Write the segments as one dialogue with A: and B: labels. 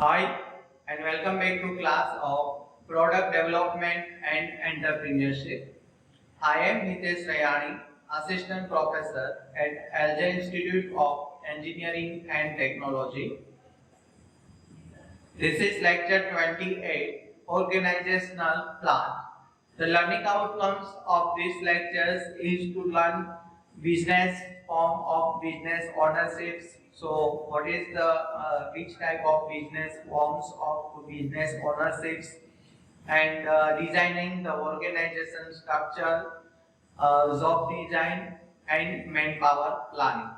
A: Hi, and welcome back to class of Product Development and Entrepreneurship. I am Hitesh Rayani, Assistant Professor at Alja Institute of Engineering and Technology. This is lecture 28, Organizational Plan. The learning outcomes of these lectures is to learn business form of business ownerships. So, what is the which type of business forms of business ownerships, and designing the organization structure, job design, and manpower planning.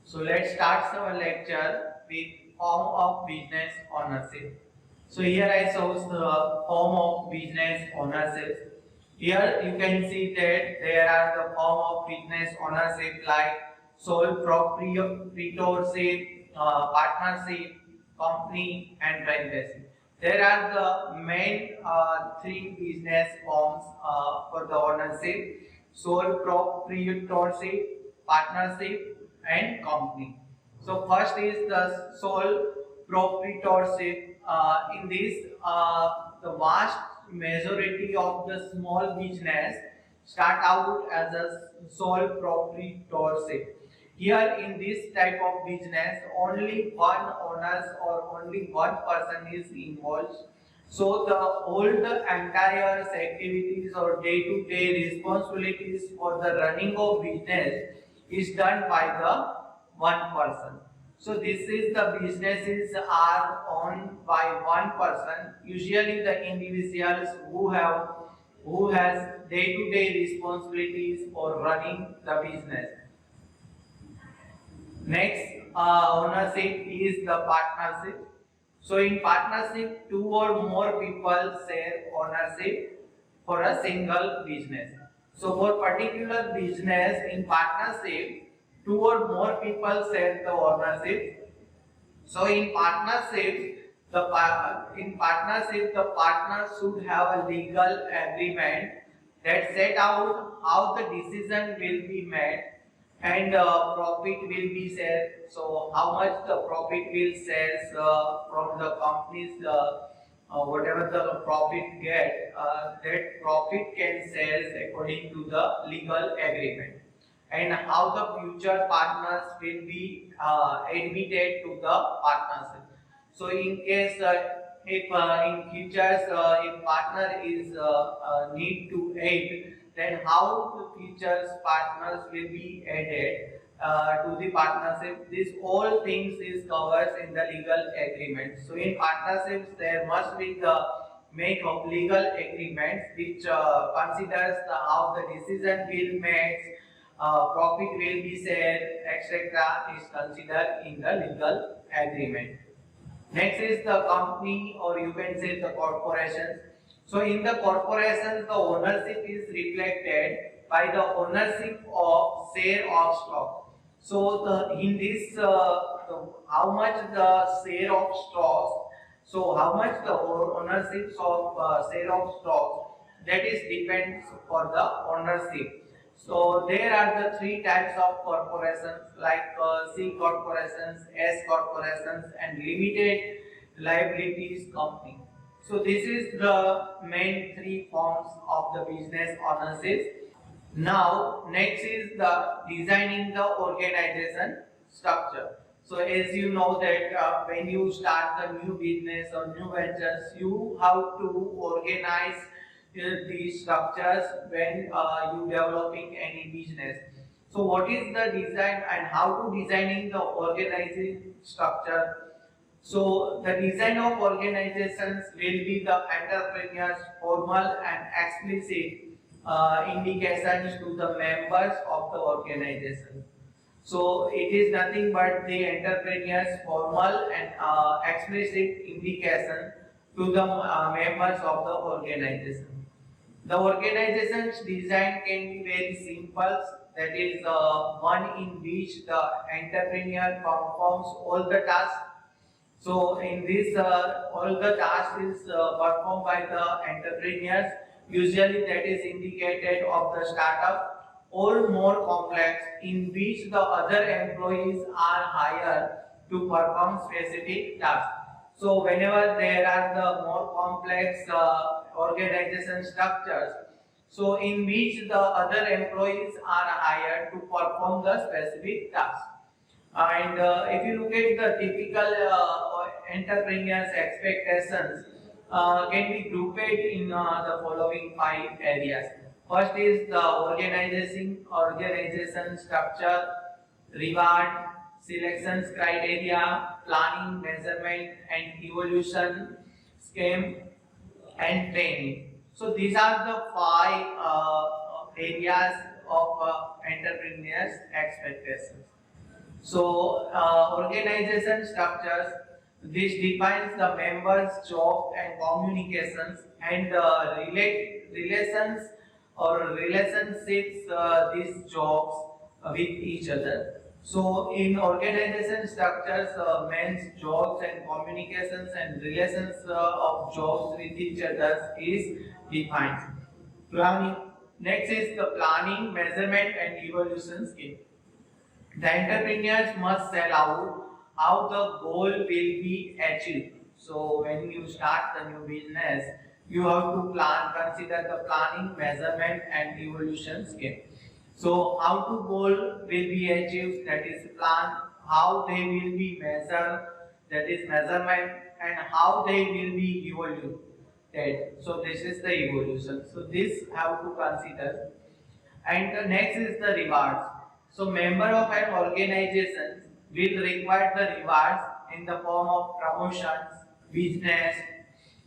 A: So let's start our lecture with form of business ownership. So here I show the form of business ownership. Here you can see that there are the form of business ownership like sole proprietorship, partnership, company, and franchise. There are the main three business forms for the ownership: sole proprietorship, partnership, and company. So first is the sole proprietorship. In this, the vast majority of the small business start out as a sole proprietorship. Here in this type of business, only one owners or only one person is involved. So the entire activities or day-to-day responsibilities for the running of business is done by the one person. So this is the businesses are owned by one person. Usually the individuals who has day-to-day responsibilities for running the business. Next, ownership is the partnership. So in partnership, two or more people share ownership for a single business. So for particular business in partnership, two or more people share the ownership. So in partnership, the partner should have a legal agreement that set out how the decision will be made, and profit will be shared. So how much the profit will share from the companies, whatever the profit get, that profit can share according to the legal agreement, and how the future partners will be admitted to the partnership. So in case if in futures if partner is need to aid, then how the futures partners will be added to the partnership. This all things is covers in the legal agreement. So in partnerships there must be the make of legal agreements which considers how the decision will made, profit will be shared, etc. is considered in the legal agreement. Next is the company, or you can say the corporations. So in the corporations, the ownership is reflected by the ownership of share of stock. So in this, how much the share of stocks, so how much the ownership of share of stocks, that is depends for the ownership. So there are the three types of corporations like C corporations, S corporations, and limited liabilities company. So this is the main three forms of the business ownership. Now next is the designing the organization structure. So as you know that when you start the new business or new ventures, you have to organize these structures when you developing any business. So what is the design and how to designing the organizing structure? So the design of organizations will be the entrepreneur's formal and explicit indications to the members of the organization. So it is nothing but the entrepreneur's formal and explicit indication to the members of the organization. The organization's design can be very simple, that is one in which the entrepreneur performs all the tasks. So in this, all the tasks is performed by the entrepreneurs. Usually that is indicated of the startup, or more complex in which the other employees are hired to perform specific tasks. So whenever there are the more complex organization structures, so in which the other employees are hired to perform the specific task. And if you look at the typical entrepreneurs' expectations, can be grouped in the following five areas. First is the organization structure, reward, selections criteria, planning, measurement, and evolution scheme, and training. So these are the five areas of entrepreneurs' expectations. So, organization structures, this defines the members' job and communications and relations or relationships these jobs with each other. So, in organization structures, men's jobs and communications and relations of jobs with each other is defined. Planning. Next is the planning, measurement, and evolution scheme. The entrepreneurs must sell out how the goal will be achieved. So when you start the new business, you have to plan, consider the planning, measurement, and evolution scheme. So how to goal will be achieved, that is plan, how they will be measured, that is measurement, and how they will be evaluated. So this is the evolution. So this have to consider. And the next is the rewards. So member of an organization will require the rewards in the form of promotions, business,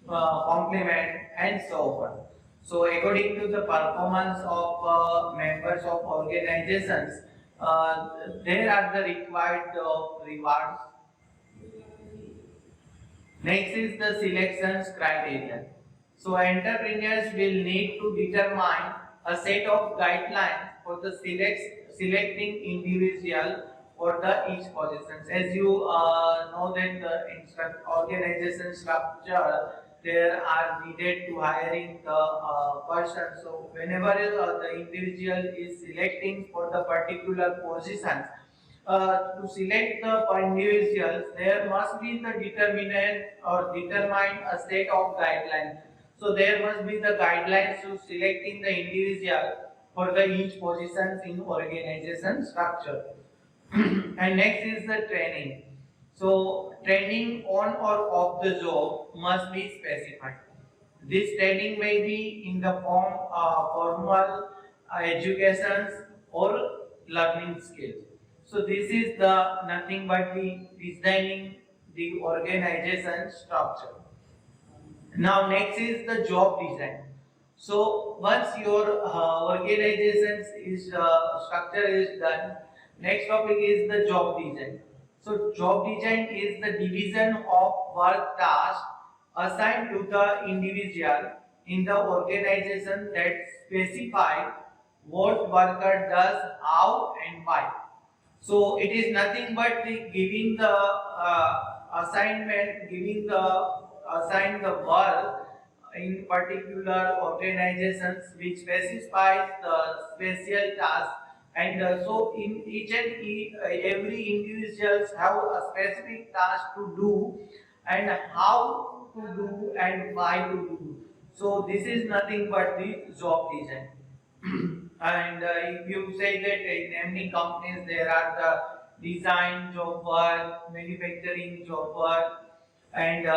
A: compliment, and so on. So according to the performance of members of organizations, there are the required rewards. Next is the selections criteria. So entrepreneurs will need to determine a set of guidelines for the selecting individual for the each positions. As you know that the organization structure, there are needed to hiring the person. So whenever the individual is selecting for the particular positions, to select the individuals, there must be the determinant or determine a set of guidelines. So there must be the guidelines to selecting the individual for the each positions in organization structure. And next is the training. So training on or off the job must be specified. This training may be in the form of formal educations or learning skills. So this is the nothing but the designing the organization structure. Now next is the job design. So once your organization is structure is done, next topic is the job design. So job design is the division of work tasks assigned to the individual in the organization that specify what worker does, how, and why. So it is nothing but the giving the assignment, giving the assign the work in particular organizations which specifies the special task, and so in each and every individuals have a specific task to do and how to do and why to do. So this is nothing but the job design. And if you say that in many companies there are the design job work, manufacturing job work, and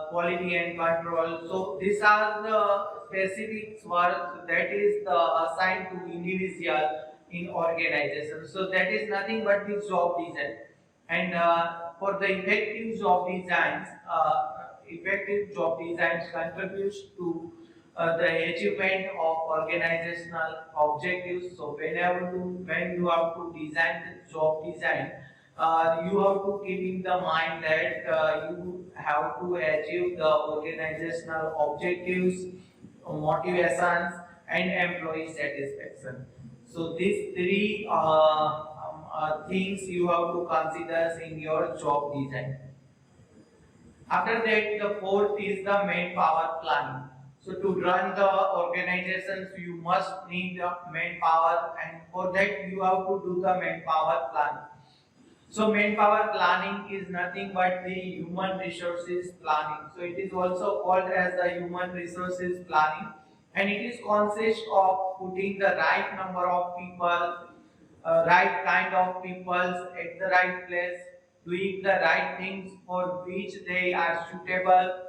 A: quality and control. So these are the specific work that is assigned to individual in organization. So that is nothing but the job design. And for the effective job designs contributes to the achievement of organizational objectives. So when you have to design the job design, you have to keep in the mind that you have to achieve the organizational objectives, motivations, and employee satisfaction. So these three things you have to consider in your job design. After that, the fourth is the manpower planning. So to run the organizations, you must need the manpower, and for that you have to do the manpower plan. So manpower planning is nothing but the human resources planning. So it is also called as the human resources planning, and it is consist of putting the right number of people, right kind of peoples at the right place, doing the right things for which they are suitable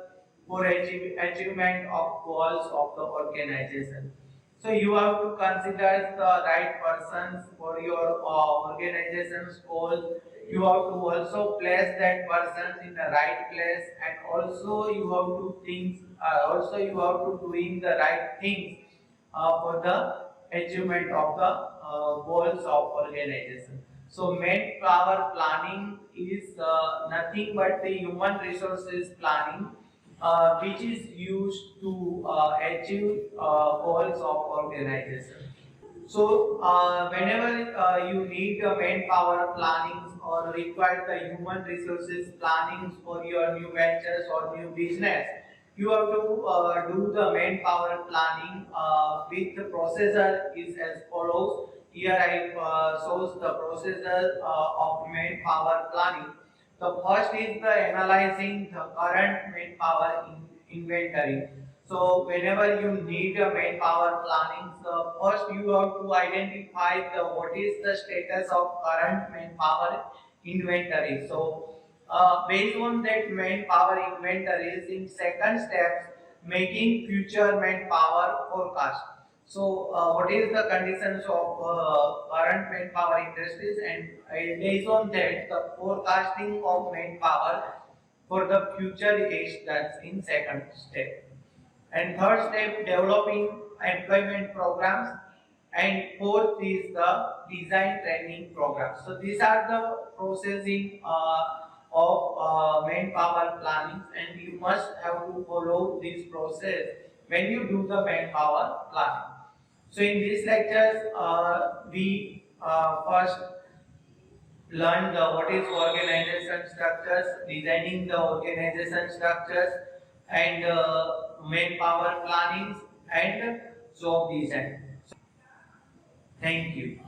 A: for achievement of goals of the organization. So you have to consider the right persons for your organization's goal. You have to also place that person in the right place, and also you have to think. Also you have to doing the right things for the achievement of the goals of organization. So manpower planning is nothing but the human resources planning, which is used to achieve goals of organization. So, whenever you need manpower plannings or require the human resources plannings for your new ventures or new business, you have to do the manpower planning with the procedure is as follows. Here I shows the procedure of manpower planning. The first is the analyzing the current manpower inventory. So whenever you need a manpower planning, so first you have to identify what is the status of current manpower inventory. So based on that manpower inventories, in second steps, making future manpower forecast. So what is the conditions of current manpower industries, and based on that the forecasting of manpower for the future is that's in second step. And third step, developing employment programs. And fourth is the design training programs. So these are the processing of manpower planning, and you must have to follow this process when you do the manpower planning. So in these lectures, we first learn the what is organization structures, designing the organization structures, and manpower plannings and job design. Thank you.